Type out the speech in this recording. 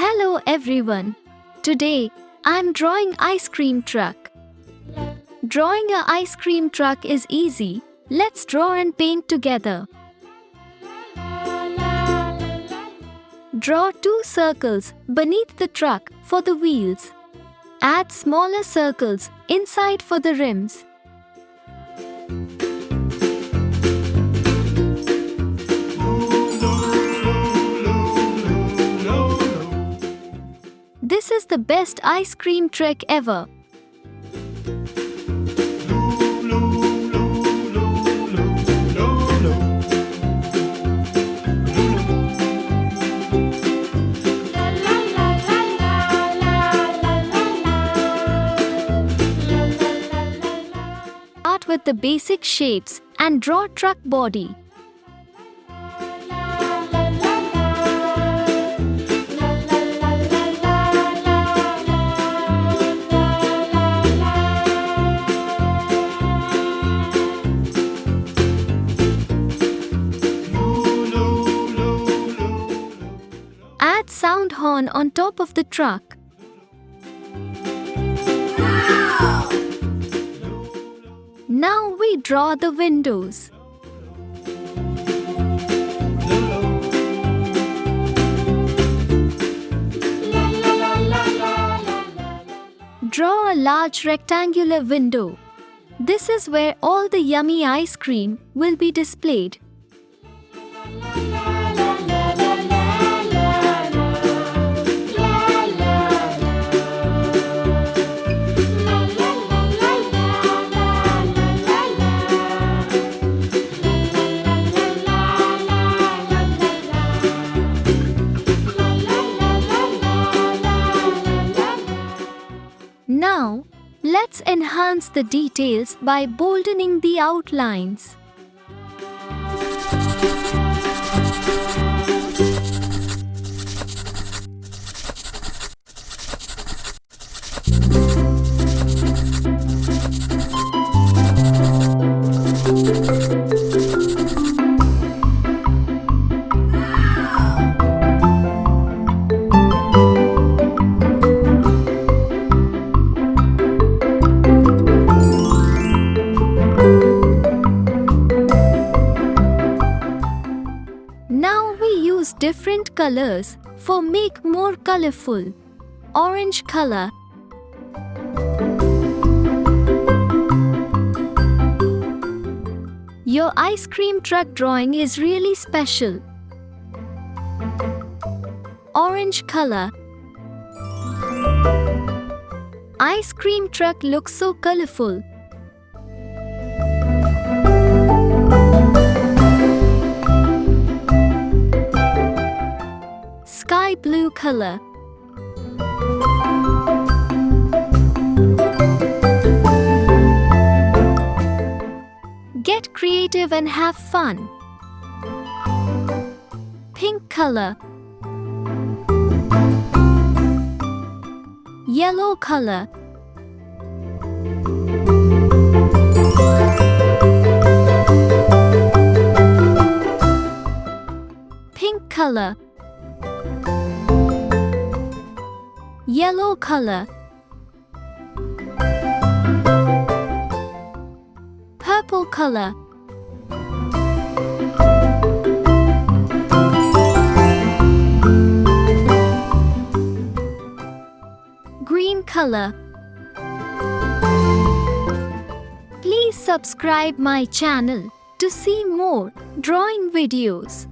Hello everyone. Today, I'm drawing ice cream truck. Drawing a ice cream truck is easy. Let's draw and paint together. Draw 2 circles beneath the truck for the wheels. Add smaller circles inside for the rims. This is the best ice cream trick ever. Start with the basic shapes and draw truck body. Add sound horn on top of the truck. Wow! Now we draw the windows. Draw a large rectangular window. This is where all the yummy ice cream will be displayed. Now, let's enhance the details by boldening the outlines. Now we use different colors for make more colorful. Orange color. Your ice cream truck drawing is really special. Orange color. Ice cream truck looks so colorful. Sky blue color. Get creative and have fun. Pink color. Yellow color. Pink color. Yellow color. Purple color. Green color. Please subscribe my channel to see more drawing videos.